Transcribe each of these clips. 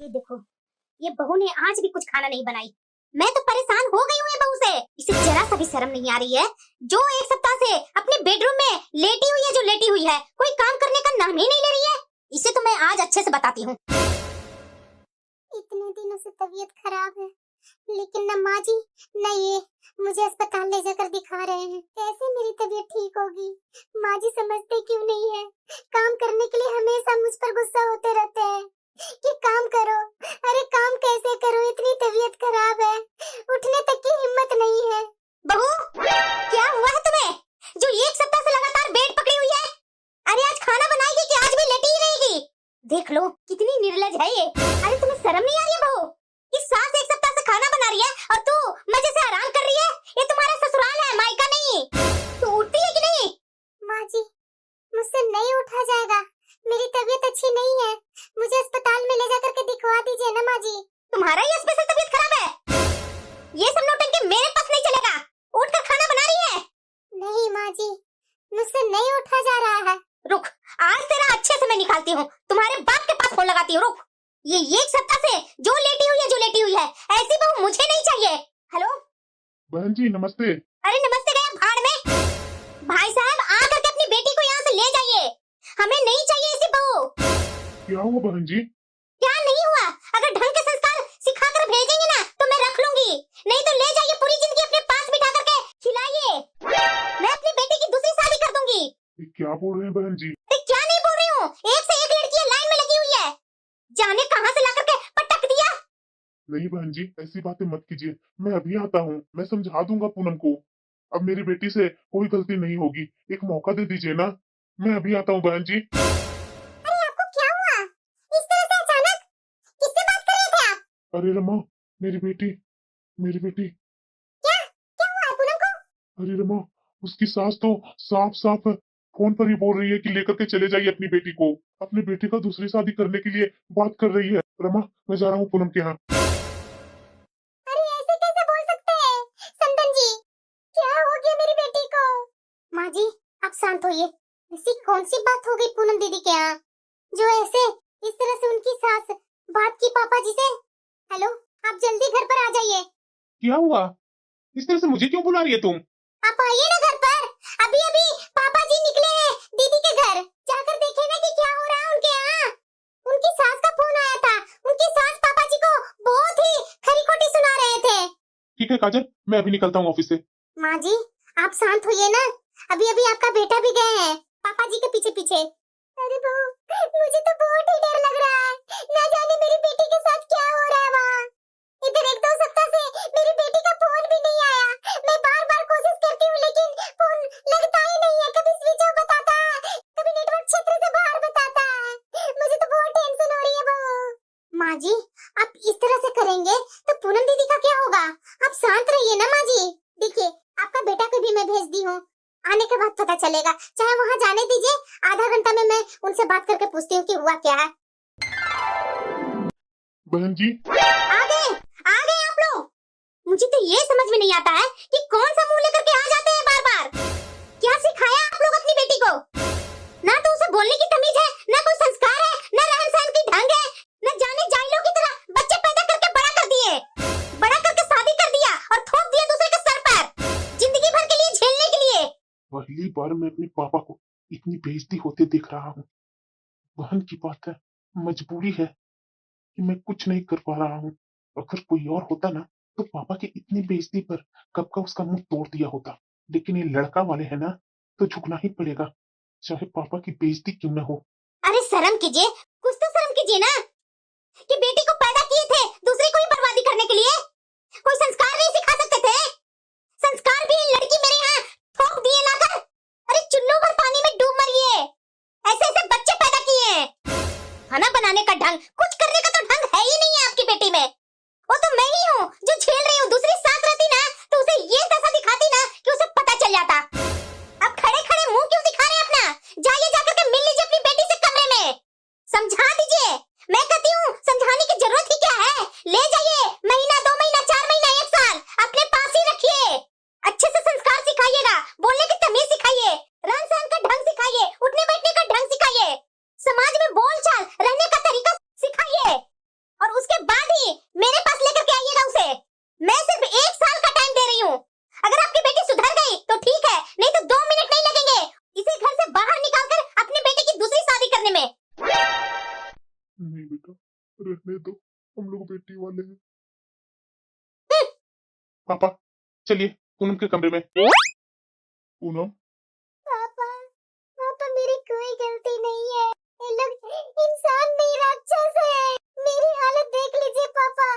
ये देखो, ये बहू ने आज भी कुछ खाना नहीं बनाई। मैं तो परेशान हो गई हूँ ये बहू से। इसे जरा सा भी शर्म नहीं आ रही है, जो एक सप्ताह से अपने बेडरूम में लेटी हुई है, जो लेटी हुई है, कोई काम करने का नाम ही नहीं ले रही है। इसे तो मैं आज अच्छे से बताती हूँ। इतने दिनों से तबीयत खराब है, लेकिन न माँ जी न ये मुझे अस्पताल ले जाकर दिखा रहे हैं। कैसे मेरी तबीयत ठीक होगी? माँ जी समझते क्यों नहीं है? काम करने के लिए हमेशा मुझ पर गुस्सा होते रहते हैं कि काम करो। अरे काम कैसे करो, इतनी तबीयत खराब है, उठने तक की हिम्मत नहीं है। बहू, क्या हुआ है तुम्हें जो एक सप्ताह से लगातार बेड पकड़ी हुई है? अरे आज खाना बनाएगी कि आज भी लेटी ही रहेगी? देख लो कितनी निर्लज है ये। अरे तुम्हें शर्म नहीं आ रही है बहू? इस सास एक सप्ताह से खाना बना रही है और तू मजे से आराम कर रही है। ये तुम्हारा ससुराल है, मायका नहीं। तू उठती है कि नहीं? माँ जी मुझसे नहीं उठा जाएगा, मेरी तबीयत अच्छी नहीं है, मुझे अस्पताल में ले जाकर के दिखवा दीजिए ना माँ जी। तुम्हारा ही स्पेशल तबीयत खराब है? ये सब नौटंकी मेरे पास नहीं चलेगा। उठकर खाना बना रही है? नहीं माँ जी, मुझसे नहीं उठा जा रहा है। रुक, आज तेरा अच्छे से मैं निकालती हूँ। तुम्हारे बाप के पास फोन लगाती हूँ। रुक, ये एक सप्ताह से जो लेटी हुई है, ऐसी बहू मुझे नहीं चाहिए। हेलो बहन जी नमस्ते। अरे नमस्ते गया भाड़ में। भाई साहब आकर के अपनी बेटी को यहाँ से ले जाइए, हमें नहीं चाहिए ऐसी बहू। क्या हुआ बहन जी? क्या नहीं हुआ? अगर ढंग के संस्कार सिखाकर भेजेंगे ना तो मैं रख लूंगी, नहीं तो ले जाइए, पूरी जिंदगी अपने पास बिठा करके खिलाइए। मैं अपनी बेटी की दूसरी शादी कर दूंगी। ये क्या बोल रहे हैं बहन जी? क्या नहीं बोल रही हूँ, एक से एक लड़कियां लाइन में लगी हुई है, जाने कहां से ला करके पटक दिया। नहीं बहन जी ऐसी बातें मत कीजिए, मैं अभी आता हूँ, मैं समझा दूंगा पूनम को। अब मेरी बेटी से कोई गलती नहीं होगी, एक मौका दे दीजिए ना, मैं अभी आता हूँ बहन जी। अरे आपको क्या हुआ? इस तरह से अचानक किससे बात कर रहे थे आप? अरे रमा, मेरी बेटी क्या क्या हुआ है पूनम को? अरे रमा, उसकी सास तो साफ साफ फोन पर ही बोल रही है कि लेकर के चले जाइए अपनी बेटी को। अपने बेटे का दूसरी शादी करने के लिए बात कर रही है। रमा मैं जा रहा हूँ पूनम के यहाँ। अरे ऐसे कैसे बोल सकते हैं संदन जी? क्या हो गया मेरी बेटी को? माँ जी आप शांत होइए। ऐसी कौन सी बात हो गई पूनम दीदी के यहाँ जो ऐसे इस तरह से उनकी सास बात की पापा जी से? हेलो आप जल्दी घर पर आ जाइए। क्या हुआ? इस तरह से मुझे क्यों बुला रही है तुम? आप आइए ना घर पर। अभी अभी पापा जी निकले हैं दीदी के घर, जाकर देखे ना कि क्या हो रहा है उनके यहाँ। उनकी सास का फोन आया था, उनकी सास पापा जी को बहुत ही खरी खोटी सुना रहे थे। ठीक है काजल, मैं अभी निकलता हूँ ऑफिस से। माँ जी आप शांत होइए ना, अभी अभी आपका बेटा भी गए हैं पापा जी के पीछे पीछे। अरे बहू मुझे तो बहुत ही डर लग रहा है, ना जाने मेरी बेटी के साथ क्या हो रहा है वहाँ। इधर एक दो सप्ताह से मेरी बेटी का फोन भी नहीं आया, मैं बार बार कोशिश करती हूँ लेकिन फोन लगता ही नहीं है, कभी स्विच ऑफ बताता है, कभी नेटवर्क क्षेत्र से बाहर बताता है। मुझे तो बहुत टेंशन हो रही है बहू। माँ जी आप इस तरह से करेंगे तो पूनम दीदी का क्या होगा? आप शांत रहिए ना माँ जी। देखिए आपका बेटा को भी मैं भेज दी हूँ, आने के बाद पता चलेगा, चाहे वहाँ जाने दीजिए, आधा घंटा में मैं उनसे बात करके पूछती हूँ कि हुआ क्या है। बहन जी आ गए आप लोग। मुझे तो ये समझ में नहीं आता है कि कौन सा मुंह लेकर के आ जाते हैं बार बार। क्या सिखाया आप लोग अपनी बेटी को? ना तो उसे बोलने की तमीज है, ना कोई संस्कार है, ना रहन सहन की ढंग है, न जाने जाइलों की तरह बच्चे पैदा करके बड़ा कर दिए, बड़ा करके शादी कर दिया और थोप दिया दूसरे के सर पर जिंदगी भर के लिए झेलने के लिए। पहली बार मैं अपने पापा को इतनी बेइज्जती होते देख रहा हूँ। बहन की बात है, मजबूरी है कि मैं कुछ नहीं कर पा रहा हूँ। अगर कोई और होता ना तो पापा की इतनी बेइज्जती पर कब का उसका मुंह तोड़ दिया होता, लेकिन ये लड़का वाले है ना तो झुकना ही पड़ेगा, चाहे पापा की बेइज्जती क्यों न हो। अरे शर्म कीजिए, कुछ तो शर्म कीजिए ना कि बेटी को पैदा किए थे दूसरे को ही बर्बादी करने के लिए। कोई संस्कार नहीं सिखा सकते थे? संस्कार भी लड़की मेरे यहाँ ठोक दिए लाकर। अरे चुल्लू भर पानी में डूब मरिए, ऐसे ऐसे बच्चे पैदा किए हैं। खाना बनाने का ढंग, कुछ करने का तो ढंग है ही नहीं है आपकी बेटी में। वो तो मैं ही हूँ जो झेल रही हूँ। दूसरी सास रहती ना तो उसे ये दशा दिखाती ना कि उसे पता चल जाता। अब खड़े खड़े मुंह क्यों दिखा रहे हैं अपना? जाइए जाकर के मिल लीजिए अपनी बेटी से कमरे में, समझा दीजिए। मैं कहती हूँ समझाने की जरूरत ही क्या है? ले जाइए, महीना 2 महीना 4 महीना 1 साल अपने पास ही रखिए। अच्छे से संस्कार सिखाइएगा, बोलने की तमीज सिखाइए, रहन सहन का ढंग सिखाइए, उठने बैठने का ढंग सिखाइए, समाज में बोल चाल रहने का तरीका सिखाइए। और नहीं बेटा, रहने दो, हम लोग बेटी वाले हैं। पापा चलिए पूनम के कमरे में। पूनम पापा पापा मेरी कोई गलती नहीं है, ये लोग इंसान नहीं राक्षस है। मेरी हालत देख लीजिए पापा,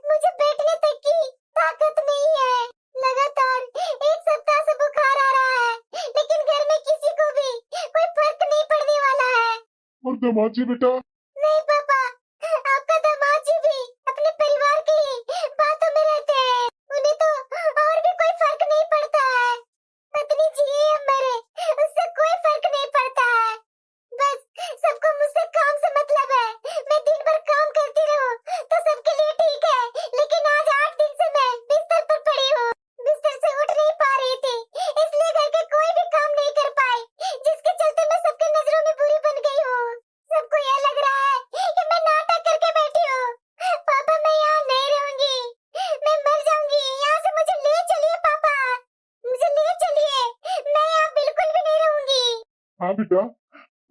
मुझे बैठने तक की ताकत नहीं है। लगातार 1 सप्ताह से बुखार आ रहा है, लेकिन घर में किसी को भी कोई फर्क नहीं पड़ने वाला है। और दमाजी बेटा, नहीं पापा, आपका दामाद जी भी अपने परिवार की ही बातों में रहते हैं, उन्हें तो और भी कोई फर्क नहीं पड़ता है। पत्नी जिए या मरे, उससे कोई फर्क नहीं पड़ता है। बस सबको मुझसे काम से मतलब है। मैं दिन भर काम करती रहूं तो सबके लिए ठीक है, लेकिन आज 8 दिन से मैं बिस्तर पर पड़ी हूँ, बिस्तर से उठ नहीं पा रही थी, इसलिए घर के कोई भी काम नहीं कर पाई, जिसके चलते मैं सबकी नजरों में बुरी बन गई हूँ। सबको यह लग रहा है कि मैं नाटक करके बैठी हूँ। पापा मैं यहाँ नहीं रहूंगी, मैं मर जाऊंगी। यहाँ से मुझे ले चलिए पापा, मुझे ले चलिए, मैं यहाँ बिल्कुल भी नहीं रहूंगी। हाँ बेटा,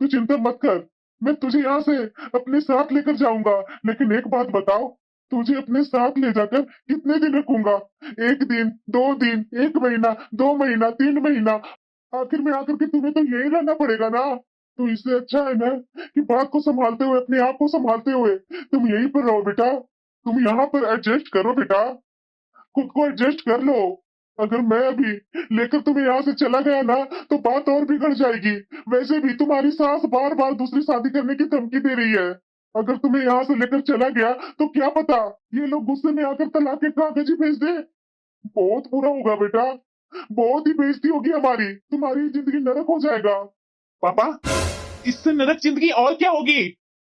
तू चिंता मत कर, मैं तुझे यहाँ से अपने साथ लेकर जाऊंगा। लेकिन एक बात बताओ, तुझे अपने साथ ले जाकर कितने दिन रखूंगा? 1 दिन, 2 दिन, 1 महीना, 2 महीना, 3 महीना, आखिर में आकर के तुम्हें तो यही रहना पड़ेगा ना। तो इससे अच्छा है ना कि बात को संभालते हुए, अपने आप को संभालते हुए तुम यहीं पर रहो बेटा। तुम यहाँ पर एडजस्ट करो बेटा, खुद को एडजस्ट कर लो। अगर मैं अभी लेकर तुम्हें यहाँ से चला गया ना तो बात और बिगड़ जाएगी। वैसे भी तुम्हारी सास बार बार दूसरी शादी करने की धमकी दे रही है। अगर तुम्हें यहाँ से लेकर चला गया तो क्या पता ये लोग गुस्से में आकर तलाक के कागज ही भेज दे। बहुत बुरा होगा बेटा, बहुत ही बेइज्जती होगी हमारी, तुम्हारी जिंदगी नरक हो जाएगा। पापा, इससे नरक जिंदगी और क्या होगी?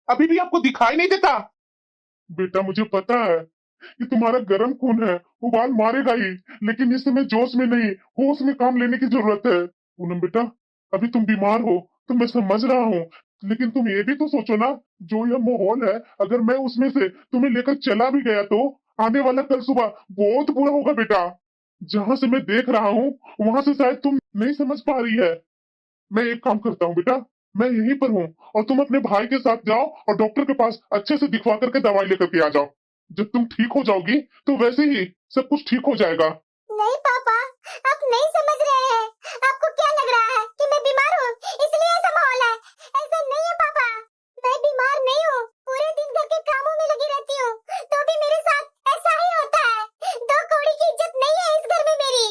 अभी भी आपको दिखाई नहीं देता? बेटा मुझे पता है कि तुम्हारा गर्म खून है, उबाल मारेगा ही, लेकिन इस समय जोश में नहीं, होश में काम लेने की जरूरत है। पूनम बेटा, अभी तुम बीमार हो तो मैं समझ रहा हूँ, लेकिन तुम ये भी तो सोचो ना, जो यह माहौल है, अगर मैं उसमें से तुम्हें लेकर चला भी गया तो आने वाला कल सुबह बहुत बुरा होगा बेटा। जहां से मैं देख रहा हूँ वहां से शायद तुम नहीं समझ पा रही है। मैं एक काम करता हूँ बेटा, मैं यहीं पर हूँ और तुम अपने भाई के साथ जाओ और डॉक्टर के पास अच्छे से दिखवा करके दवाई लेकर के आ जाओ। जब तुम ठीक हो जाओगी तो वैसे ही सब कुछ ठीक हो जाएगा। नहीं पापा, आप नहीं समझ रहे हैं। आपको क्या लग रहा है कि मैं बीमार हूँ इसलिए ऐसा माहौल है? ऐसा नहीं है पापा, मैं बीमार नहीं हूँ, पूरे दिन घर के कामों में लगी रहती हूँ, तो भी मेरे साथ ऐसा ही होता है। 2 कौड़ी की इज्जत नहीं है इस घर में मेरी,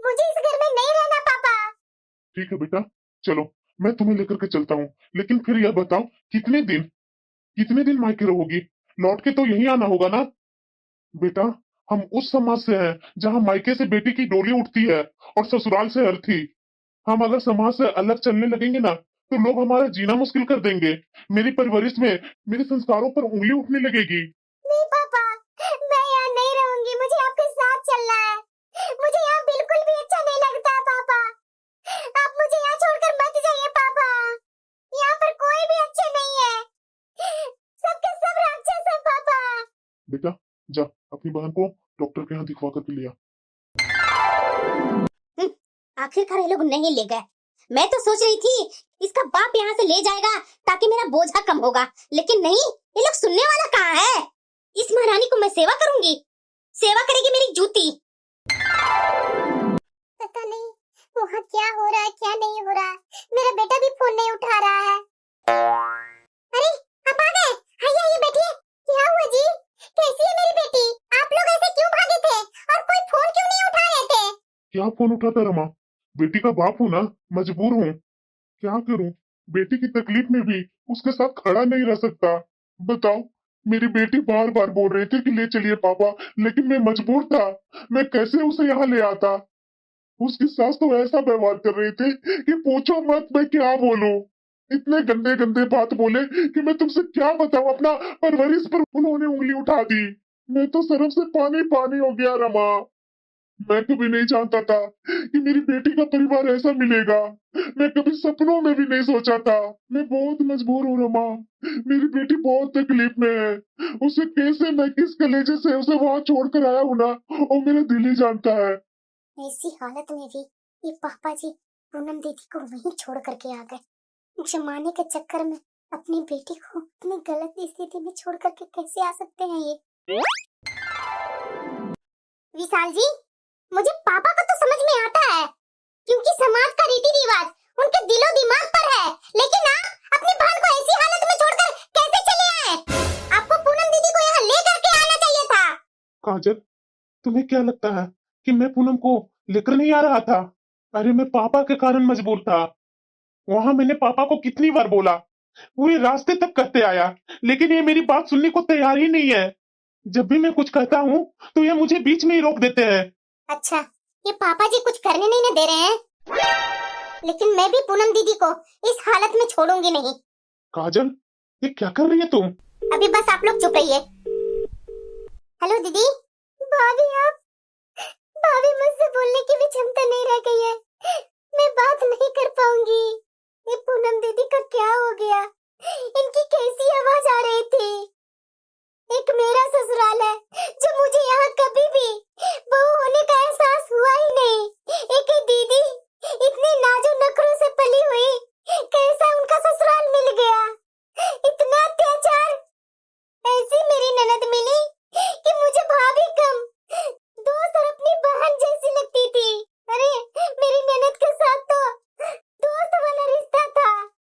मुझे इस घर में नहीं रहना पापा। ठीक है बेटा, चलो मैं तुम्हें लेकर के चलता हूँ, लेकिन फिर यह बताओ कितने दिन मायके रहोगी? लौट के तो यहीं आना होगा ना? बेटा, हम उस समाज से हैं जहाँ मायके से बेटी की डोली उठती है और ससुराल से अर्थी। हम अगर समाज से अलग चलने लगेंगे ना तो लोग हमारा जीना मुश्किल कर देंगे। मेरी परवरिश में मेरे संस्कारों पर उंगली उठने लगेगी। नहीं पापा, मैं यहाँ नहीं रहूंगी, मुझे आपके साथ चलना है। मुझे यहाँ बिल्कुल भी अच्छा नहीं लगता पापा, आप मुझे यहाँ छोड़कर मत जाइए पापा, यहाँ पर कोई भी अच्छे नहीं है, सबके सब राक्षस हैं पापा। बेटा जा, अपनी बहन को डॉक्टर के यहाँ दिखवा करके लिया। आखिरकार ये लोग नहीं ले गए। मैं तो सोच रही थी इसका बाप यहाँ से ले जाएगा ताकि मेरा बोझा कम होगा, लेकिन नहीं, ये लोग सुनने वाला कहाँ है। इस महारानी को मैं सेवा करूंगी, सेवा करेगी मेरी जूती। पता नहीं वहाँ क्या हो रहा है क्या नहीं हो रहा है, मेरा बेटा भी फोन नहीं उठा रहा है। अरे आप आ गए, आइए आइए बैठिए। क्या हुआ जी, कैसी है मेरी बेटी? आप लोग ऐसे क्यों भागे थे और कोई फोन क्यों नहीं उठा रहे थे? क्या फोन उठाता रमा? बेटी का बाप हूँ ना, मजबूर हूँ। क्या करूँ, बेटी की तकलीफ में भी उसके साथ खड़ा नहीं रह सकता। बताओ, मेरी बेटी बार बार बोल रही थी कि ले चलिए पापा, लेकिन मैं मजबूर था। मैं कैसे उसे यहाँ ले आता? उसकी सास तो ऐसा व्यवहार कर रही थी कि पूछो मत मैं क्या बोलूं। इतने गंदे गंदे बात बोले कि मैं तुमसे क्या बताऊं। अपना परवरिश पर उन्होंने उंगली उठा दी। मैं तो शर्म से पानी पानी हो गया रमा। मैं कभी नहीं जानता था कि मेरी बेटी का परिवार ऐसा मिलेगा। मैं कभी सपनों में भी नहीं सोचा था। मैं बहुत मजबूर हूँ रमा, मेरी बेटी बहुत तकलीफ में है। उसे कैसे मैं किस कलेजे से उसे वहां छोड़ कर आया हूँ ना, और मेरा दिल ही जानता है। ऐसी हालत में भी ये पापा जी पूनम दीदी को वहीं छोड़ करके आ गए। जमाने के चक्कर में अपनी बेटी को इतनी गलत स्थिति में छोड़ करके कैसे आ सकते हैं ये? विशाल जी, मुझे पापा का तो समझ में आता है, क्योंकि समाज का रीति रिवाज उनके दिलो दिमाग पर है, लेकिन आप अपनी बहन को ऐसी हालत में छोड़कर कैसे चले आए? आपको पूनम दीदी को यहाँ लेकर के आना चाहिए था। काजल, तुम्हें क्या लगता है कि मैं पूनम को लेकर नहीं आ रहा था? अरे मैं पापा के कारण मजबूर था। वहां मैंने पापा को कितनी बार बोला, पूरे रास्ते तक कहते आया, लेकिन ये मेरी बात सुनने को तैयार ही नहीं है। जब भी मैं कुछ कहता हूँ तो ये मुझे बीच में ही रोक देते हैं। अच्छा, ये पापा जी कुछ करने नहीं ना दे रहे हैं, लेकिन मैं भी पूनम दीदी को इस हालत में छोड़ूंगी नहीं। काजल, ये क्या कर रही है तुम? अभी बस आप लोग चुप रहिए। हेलो दीदी। भाभी, आप भाभी, मुझसे बोलने की भी क्षमता नहीं रह गई है, मैं बात नहीं कर पाऊंगी। ये पूनम दीदी का क्या हो गया? इनकी कैसी आवाज आ रही थी? एक मेरा ससुराल है जो मुझे यहाँ कभी भी बहू होने का एहसास हुआ ही नहीं। एक ही दीदी इतने नाजुक नखरों से पली हुई, कैसा उनका ससुराल मिल गया? इतना अत्याचार। ऐसी मेरी ननद मिली कि मुझे भाभी कम, दोस्त और अपनी बहन जैसी लगती थी। अरे मेरी ननद के साथ तो दोस्त वाला रिश्ता था,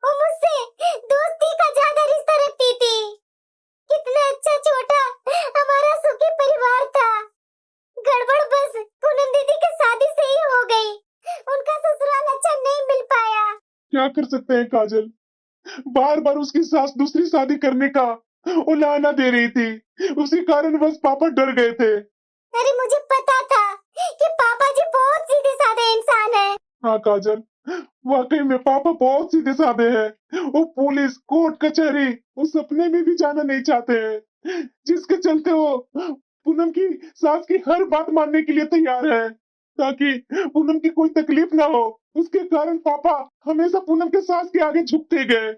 वो मुझसे दोस्ती का ज्यादा रिश्ता रखती थी। कितना अच्छा छोटा हमारा सुखी परिवार था। गड़बड़ बस पूनम दीदी की शादी से ही हो गई, उनका ससुराल अच्छा नहीं मिल पाया। क्या कर सकते हैं काजल, बार बार उसकी सास दूसरी शादी करने का उलाहना दे रही थी, उसी कारण बस पापा डर गए थे। अरे मुझे पता था कि पापा जी बहुत सीधे साधे इंसान हैं। हाँ काजल, वाकई में पापा बहुत सीधे साधे हैं। वो पुलिस, कोर्ट, कचहरी वो सपने में भी जाना नहीं चाहते हैं, जिसके चलते वो पूनम की सास की हर बात मानने के लिए तैयार है, ताकि पूनम की कोई तकलीफ ना हो। उसके कारण पापा हमेशा पूनम के सास के आगे झुकते गए।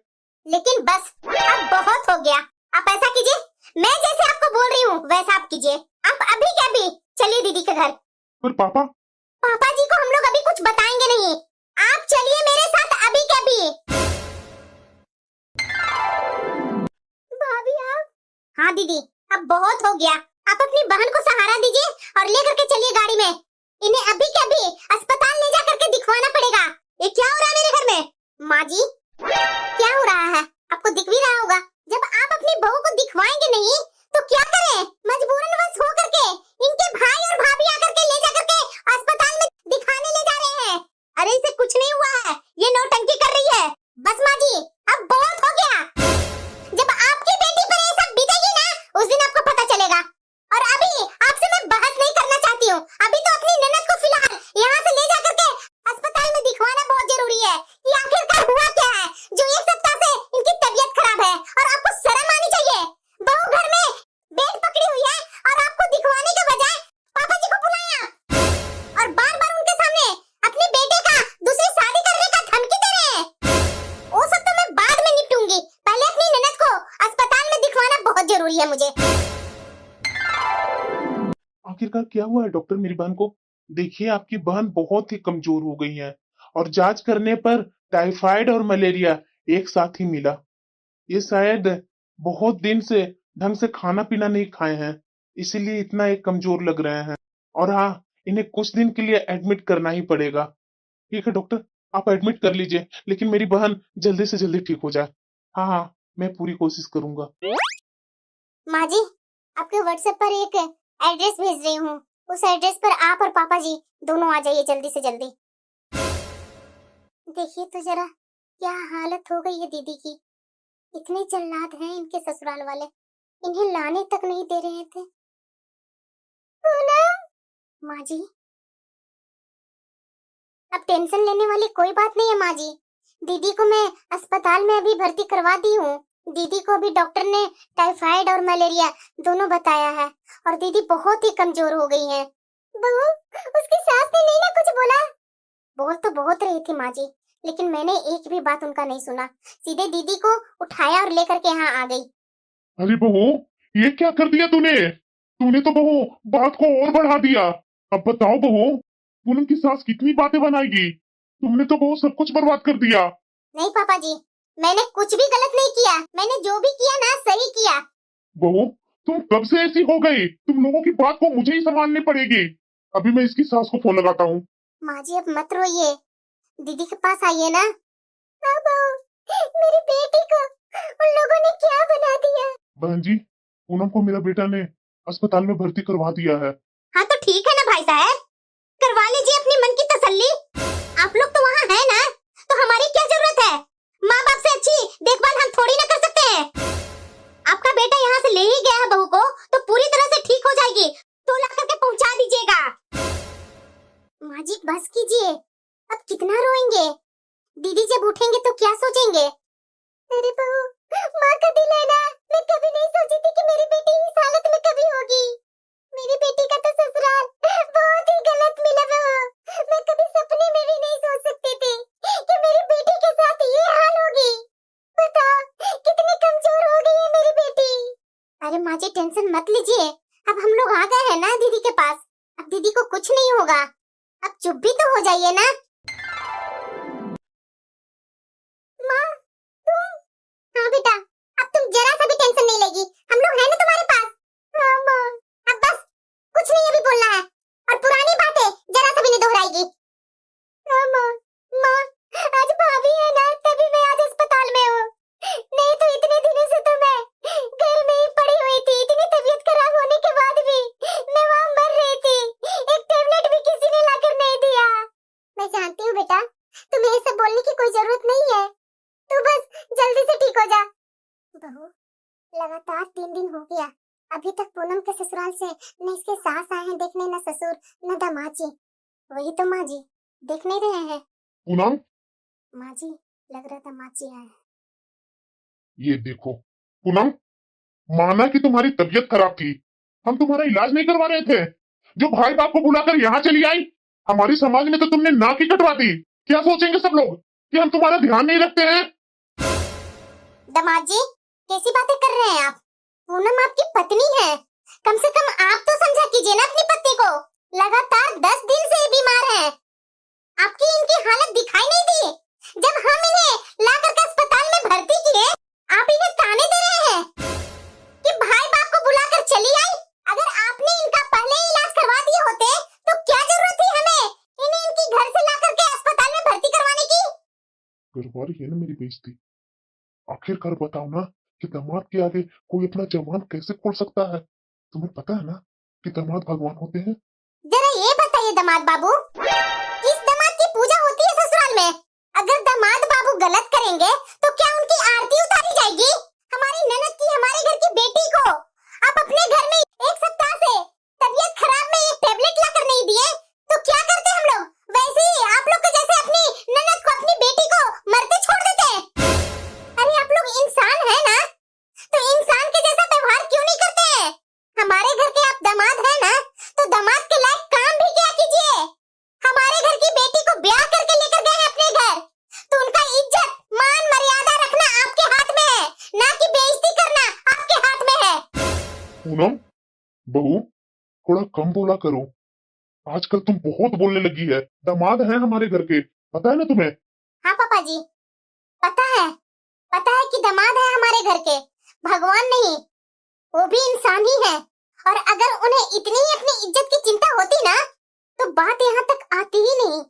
लेकिन बस अब बहुत हो गया। आप ऐसा कीजिए, मैं जैसे आपको बोल रही हूँ वैसा आप कीजिए। आप अभी के अभी चलिए दीदी के घर। पर पापा जी को हम लोग अभी कुछ बताएंगे नहीं, आप चलिए मेरे साथ अभी के अभी। भाभी आप? हाँ दीदी, अब बहुत हो गया। आप अपनी बहन को सहारा दीजिए और लेकर के चलिए गाड़ी में। इन्हें अभी के अभी अस्पताल ले जा करके दिखवाना पड़ेगा। ये क्या हो रहा है मेरे घर में? माँ जी, क्या हो रहा है? आपको दिख भी रहा होगा। जब आप अपनी बहू को दिखवाएंगे नहीं तो क्या करें? मजबूरन बस हो करके इनके भाई और भाभी आकर के ले जा करके अस्पताल में दिखाने ले जा रहे हैं। अरे इसे कुछ नहीं हुआ है, ये नौटंकी कर रही है। बस माँ जी, अब बहुत हो गया। जब आपकी बेटी पर ये सब बीतेगी ना, उस दिन आपको पता चलेगा। और अभी आपसे मैं बहस नहीं करना चाहती हूँ। अभी तो अपनी ननद को फिलहाल यहाँ से ले जा करके अस्पताल में दिखवाना बहुत जरूरी है कि आखिरकार हुआ क्या है, जो एक सप्ताह से इनकी तबीयत खराब है। और आपको शर्म आनी चाहिए। बहू घर में बेड पकड़ी हुई है और आपको दिखवाने के बजाय पापा जी को बुलाया और बार बार उनके सामने अपने बेटे का दूसरी शादी करने का धमकी दे रहे हैं। वो सब तो मैं बाद में निपटूंगी, पहले अपनी ननद को अस्पताल में दिखवाना बहुत जरूरी है मुझे। आखिरकार क्या हुआ है डॉक्टर मेरी बहन को? देखिए आपकी बहन बहुत ही कमजोर हो गई है और जांच करने पर टाइफाइड और मलेरिया एक साथ ही मिला। ये शायद बहुत दिन से ढंग से खाना पीना नहीं खाए हैं, इसीलिए इतना एक कमजोर लग रहे हैं। और हाँ, इन्हें कुछ दिन के लिए एडमिट करना ही पड़ेगा। ठीक है डॉक्टर, आप एडमिट कर लीजिए, लेकिन मेरी बहन जल्दी से जल्दी ठीक हो जाए। हाँ हाँ, मैं पूरी कोशिश करूंगा। माँ जी, आपके व्हाट्सएप पर एक एड्रेस भेज रही हूँ, उस एड्रेस पर आप और पापा जी दोनों आ जाइए जल्दी से जल्दी। देखिए तो जरा क्या हालत हो गई है दीदी की। इतने जल्लाद हैं इनके ससुराल वाले, इन्हें लाने तक नहीं दे रहे थे। पूनम! माँ जी, अब टेंशन लेने वाली कोई बात नहीं है माँ जी। दीदी को मैं अस्पताल में अभी भर्ती करवा दी हूँ। दीदी को अभी डॉक्टर ने टाइफाइड और मलेरिया दोनों बताया है और दीदी बहुत ही कमजोर हो गई है। बहू, उसकी सास ने नहीं ना कुछ बोला? बोल तो बहुत रही थी माँ जी, लेकिन मैंने एक भी बात उनका नहीं सुना। सीधे दीदी को उठाया और लेकर के यहाँ आ गई। अरे बहू, ये क्या कर दिया तूने? तूने तो बहू बात को और बढ़ा दिया। अब बताओ बहू, पूनम की सास कितनी बातें बनाएगी? तुमने तो बहू सब कुछ बर्बाद कर दिया। नहीं पापा जी, मैंने कुछ भी गलत नहीं किया, मैंने जो भी किया ना सही किया। बहू, तुम कब से ऐसी हो गई? तुम लोगों की बात को मुझे ही संभालनी पड़ेगी। अभी मैं इसकी सास को फोन लगाता हूँ। माँ जी अब मत रोइए, दीदी के पास आइए ना। हाँ बहू, मेरी बेटी को उन लोगों ने क्या बना दिया? बहन जी, पूनम को मेरा बेटा ने अस्पताल में भर्ती करवा दिया है। हाँ तो ठीक है ना भाई साहब, करवा लीजिए अपनी मन की तसल्ली। आप लोग तो वहाँ हैं ना, तो हमारी क्या जरूरत है? माँ बाप से अच्छी देखभाल हम थोड़ी ना कर सकते हैं। आपका बेटा यहाँ से ले ही गया है बहू को, तो पूरी तरह से ठीक हो जाएगी, तो ला करके पहुँचा दीजिएगा। माँ जी बस कीजिए, अब कितना रोएंगे? दीदी जब उठेंगे तो क्या सोचेंगे? अरे बहू, माँ का दिल है ना, मैं कभी नहीं सोची थी कि मेरी बेटी इस हालत में कभी होगी। मेरी बेटी का तो ससुराल बहुत ही गलत मिला बहू। मैं कभी सपने में भी नहीं सोच सकती थी कि मेरी बेटी के साथ ये हाल होगी। बताओ कितनी कमजोर हो गई है मेरी बेटी। अरे माँ जी टेंशन मत लीजिए, अब हम लोग आ गए हैं ना दीदी के पास, अब दीदी को कुछ नहीं होगा। अब चुप भी तो हो जाइए ना। माँ, तुम? हाँ बेटा, अब तुम जरा सा भी टेंशन नहीं लेगी, हम लोग हैं ना तुम्हारे पास। हाँ माँ, अब बस कुछ नहीं अभी बोलना है, और पुरानी बातें जरा सा भी नहीं दोहराएगी। हाँ माँ, माँ आज भाभी है ना, तभी मैं आज अस्पताल में हूँ, नहीं तो इतने दिनों से तो मैं घर में ही पड़ी हुई थी। इतनी तबीयत खराब होने के बाद भी मैं वहाँ मर रही थी, एक टेबलेट भी किसी ने लाकर नहीं दिया। मैं जानती हूँ बेटा, तुम्हें ये सब बोलने की कोई जरूरत नहीं है, तू बस जल्दी से ठीक हो जा। बहू, लगातार 3 दिन हो गया, अभी तक पूनम के ससुराल से न इसके सास आए हैं देखने, न ससुर न दामाद जी। वही तो माँ जी, देख नहीं रहे हैं। पूनम, माँ जी लग रहा दामाद जी आए। ये देखो पूनम, माना कि तुम्हारी तबीयत खराब थी, हम तुम्हारा इलाज नहीं करवा रहे थे, जो भाई बाप को बुलाकर यहाँ चली आई। हमारी समाज में तो तुमने नाक ही कटवा दी। क्या सोचेंगे सब लोग कि हम तुम्हारा ध्यान नहीं रखते हैं? दामाद जी कैसी बातें कर रहे हैं आप? पूनम आपकी पत्नी है, कम से कम आप तो समझा कीजिए ना अपनी पत्नी को। लगातार 10 दिन से बीमार है, आपकी इनकी हालत दिखाई नहीं दी? जब हम इन्हें ला करके अस्पताल में भर्ती किए, आप इन्हें ताने दे रहे हैं कि भाई बाप को बुलाकर चली आई। अगर आपने इनका पहले ही इलाज करवा दिए होते तो क्या जरूरत थी हमें इन्हें इनकी घर से ला करके अस्पताल में भर्ती करवाने की? करवा रही है ना मेरी बेइज्जती। आखिरकार बताओ ना कि दामाद के आगे कोई अपना जवान कैसे खोल सकता है? तुम्हें पता है ना कि दामाद भगवान होते हैं। जरा ये बताइए दामाद बाबू, किस दामाद की पूजा होती है ससुराल में? अगर दामाद बाबू गलत करेंगे तो क्या उनकी आरती उतारी जाएगी? हमारी ननद की, हमारे घर की बेटी को आप अपने घर में 1 सप्ताह से तबीयत खराब में एक टेबलेट लाकर नहीं दिए, तो क्या करते हम लोग? वैसे ही आप लोग के जैसे अपनी ननद को, अपनी बेटी को मरते छोड़ देते हैं। अरे आप लोग इंसान हैं ना, तो इंसान के जैसा व्यवहार क्यों नहीं करते हैं? हमारे घर के आप दामाद हैं ना, तो दामाद के लायक काम भी क्या कीजिए। हमारे घर की बेटी को ब्याह करके लेकर गए हैं अपने घर, तो उनका इज्जत, मान, मर्यादा रखना आपके हाथ में है, ना कि बेइज्जती करना आपके हाथ में है। पूनम, बहू, थोड़ा कम बोला करो। आजकल तुम बहुत बोलने लगी है। दामाद हैं हमारे घर के, पता है ना तुम्हें? हाँ पापा जी, पता है कि दामाद है हमारे घर के, भगवान नहीं, वो भी इंसान ही है। और अगर उन्हें इतनी ही अपनी इज्जत की चिंता होती ना, तो बात यहाँ तक आती ही नहीं।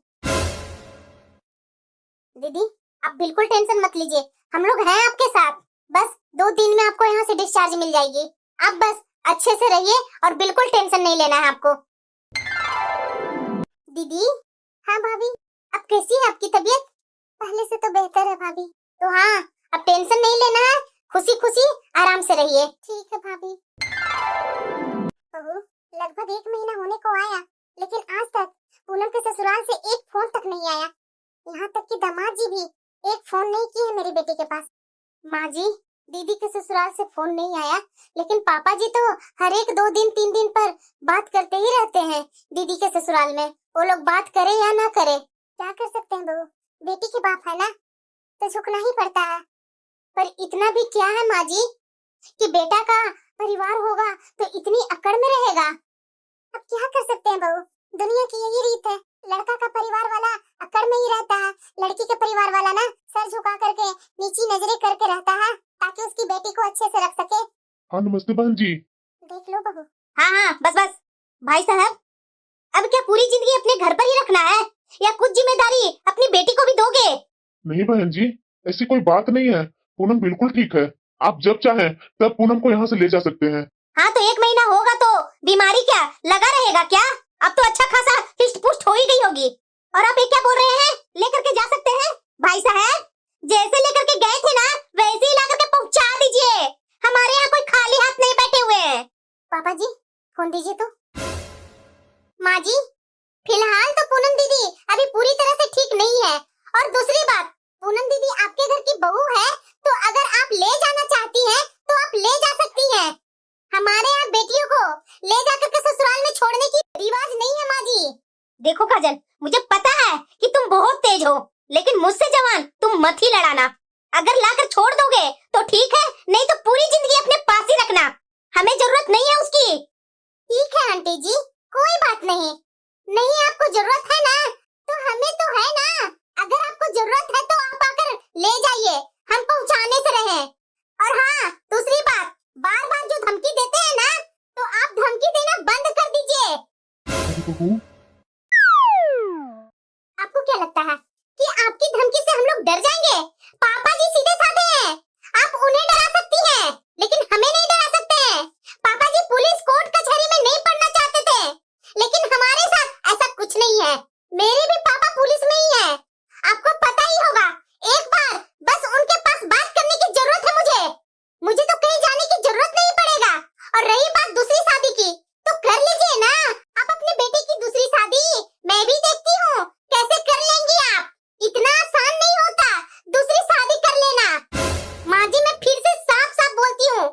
दीदी आप बिल्कुल टेंशन मत लीजिए, हम लोग हैं आपके साथ। बस 2 दिन में आपको यहाँ से डिस्चार्ज मिल जाएगी। आप बस अच्छे से रहिए और बिल्कुल टेंशन नहीं लेना है आपको। दीदी। हाँ भाभी, अब कैसी है आपकी तबीयत? पहले से तो बेहतर है भाभी। तो हाँ, अब टेंशन नहीं लेना है, खुशी खुशी आराम से रहिए। ठीक है भाभी। बहू, लगभग 1 महीना होने को आया, लेकिन आज तक पूनम के ससुराल से एक फोन तक नहीं आया। यहाँ तक कि दामाद जी भी एक फोन नहीं किए हैं मेरी बेटी के पास। माँ जी, दीदी के ससुराल से फोन नहीं आया, लेकिन पापा जी तो हर एक 2 दिन 3 दिन पर बात करते ही रहते हैं दीदी के ससुराल में। वो लोग बात करे या ना करे, क्या कर सकते हैं बहू, बेटी के बाप है ना, तो झुकना ही पड़ता है। पर इतना भी क्या है माँ जी कि बेटा का परिवार होगा तो इतनी अकड़ में रहेगा। अब क्या कर सकते हैं बहू, दुनिया की यही रीत है, लड़का का परिवार वाला अकड़ में ही रहता है, लड़की के परिवार वाला ना सर झुका करके नीची नजरें करके रहता है ताकि उसकी बेटी को अच्छे से रख सके। हाँ नमस्ते बहन जी। देख लो बहू। हाँ हाँ बस बस भाई साहब, अब क्या पूरी जिंदगी अपने घर पर ही रखना है या कुछ जिम्मेदारी अपनी बेटी को भी दोगे? नहीं बहन जी, ऐसी कोई बात नहीं है। पूनम बिल्कुल ठीक है। आप जब चाहें तब पूनम को यहाँ से ले जा सकते हैं। हाँ तो 1 महीना होगा तो बीमारी क्या लगा रहेगा क्या? अब तो अच्छा खासा हिस्ट पुष्ट हो ही गई होगी। और आप ये क्या बोल रहे हैं, लेकर के जा सकते हैं? भाई साहब, जैसे लेकर के गए थे ना वैसे ही लाकर के पहुंचा दीजिए। हमारे यहाँ कोई खाली हाथ नहीं बैठे हुए हैं। पापा जी फोन दीजिए तो। माँ जी, फिलहाल तो पूनम दीदी अभी पूरी तरह से ठीक नहीं है। और दूसरी बात, पूनम दीदी आपके घर की बहू है, तो अगर आप ले जाना चाहती हैं तो आप ले जा सकती हैं। हमारे यहाँ बेटियों को ले जाकर के ससुराल में छोड़ने की रिवाज नहीं है माँ जी। देखो काजल, मुझे पता है कि तुम बहुत तेज हो, लेकिन मुझसे जवान तुम मत ही लड़ाना। अगर लाकर छोड़ दोगे तो ठीक है, नहीं तो पूरी जिंदगी अपने पास ही रखना। हमें जरूरत नहीं है उसकी। ठीक है आंटी जी, कोई बात नहीं। नहीं आपको जरूरत है ना, तो हमें तो है ना। अगर आपको जरूरत है तो आप आकर ले जाइए, हम पहुंचाने से रहे। और हाँ, दूसरी बात, बार बार जो धमकी देते हैं ना, तो आप धमकी देना बंद कर दीजिए। अरे बहू, आपको क्या लगता है कि आपकी धमकी से हम लोग डर जाएंगे? पापा जी सीधे साधे हैं, आप उन्हें डरा सकती हैं, लेकिन हमें नहीं डरा सकते हैं। पापा जी पुलिस कोर्ट कचहरी में नहीं पढ़ना चाहते थे, लेकिन हमारे साथ ऐसा कुछ नहीं है। मेरे भी पापा पुलिस में ही है, आपको पता ही होगा। एक बार बस उनके पास बात करने की जरूरत है मुझे तो कहीं जाने की जरूरत नहीं पड़ेगा। और रही बात दूसरी शादी की, तो कर लीजिए ना आप अपनी बेटी की दूसरी शादी। मैं भी देखती हूँ कैसे कर लेंगी आप, इतना आसान नहीं होता दूसरी शादी कर लेना। माँ जी, मैं फिर से साफ साफ बोलती हूँ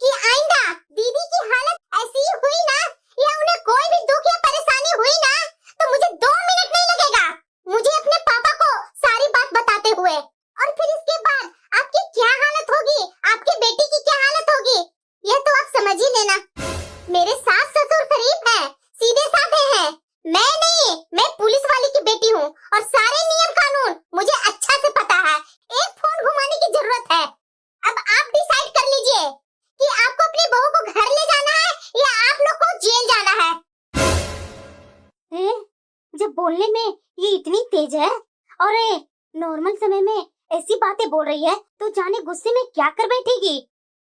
कि आइंदा दीदी की हालत ऐसी हुई ना, या उन्हें कोई भी दुख या परेशानी हुई ना, तो मुझे 2 मिनट नहीं लगेगा मुझे अपने पापा को सारी बात बताते हुए। और फिर इसके बाद आपकी क्या हालत होगी, आपकी बेटी की क्या हालत होगी, यह तो आप समझ ही लेना। मेरे सास ससुर शरीफ हैं, सीधे साधे हैं। मैं नहीं, मैं पुलिस वाली की बेटी हूँ और सारे नियम कानून मुझे अच्छा से पता है। एक फोन घुमाने की जरूरत है। अब आप डिसाइड कर लीजिए कि आपको अपनी बहू को घर ले जाना है या आप लोग को जेल जाना है। जब बोलने में ये इतनी तेज है और नॉर्मल समय में ऐसी बातें बोल रही है, तो जाने गुस्से में क्या कर बैठेगी।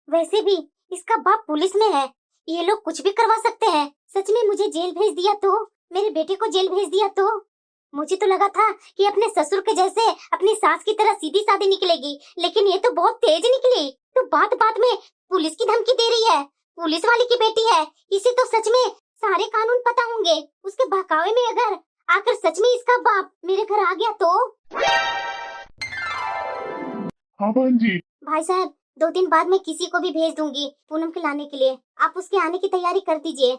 वैसे भी इसका बाप पुलिस में है, ये लोग कुछ भी करवा सकते हैं। सच में मुझे जेल भेज दिया तो, मेरे बेटे को जेल भेज दिया तो, मुझे तो लगा था कि अपने ससुर के जैसे अपनी सास की तरह सीधी सादी निकलेगी, लेकिन ये तो बहुत तेज निकली। तो बात बात में पुलिस की धमकी दे रही है। पुलिस वाली की बेटी है, इसे तो सच में सारे कानून पता होंगे। उसके बहकावे में अगर आकर सच में इसका बाप मेरे घर आ गया तो। हाँ बहन जी। भाई साहब, 2 दिन बाद मैं किसी को भी भेज दूंगी पूनम के लाने के लिए। आप उसके आने की तैयारी कर दीजिए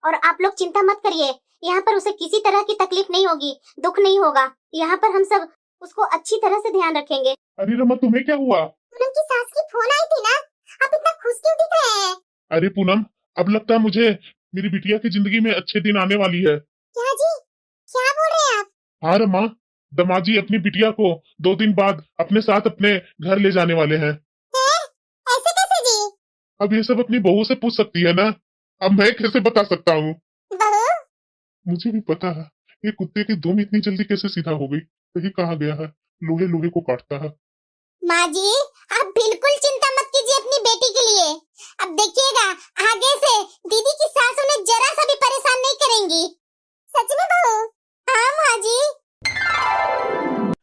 और आप लोग चिंता मत करिए, यहाँ पर उसे किसी तरह की तकलीफ नहीं होगी, दुख नहीं होगा। यहाँ पर हम सब उसको अच्छी तरह से ध्यान रखेंगे। अरे रमा, तुम्हें क्या हुआ? पूनम की सास की फोन आई थी ना, आप इतना खुश क्यों दिख रहे हैं? अरे पूनम, अब लगता है मुझे मेरी बिटिया की जिंदगी में अच्छे दिन आने वाली है। क्या जी, क्या बोल रहे हैं आप? हाँ रमा, दमाजी अपनी बिटिया को 2 दिन बाद अपने साथ अपने घर ले जाने वाले हैं। ऐसे कैसे जी? अब ये सब अपनी बहू से पूछ सकती है ना, अब मैं कैसे बता सकता हूँ? बहू, मुझे भी पता है ये कुत्ते की दुम इतनी जल्दी कैसे सीधा हो गई। कहीं कहा गया है लोहे लोहे को काटता है। माँ जी, आप बिल्कुल चिंता मत कीजिए अपनी बेटी के लिए। अब देखिएगा आगे से दीदी की सास उन्हें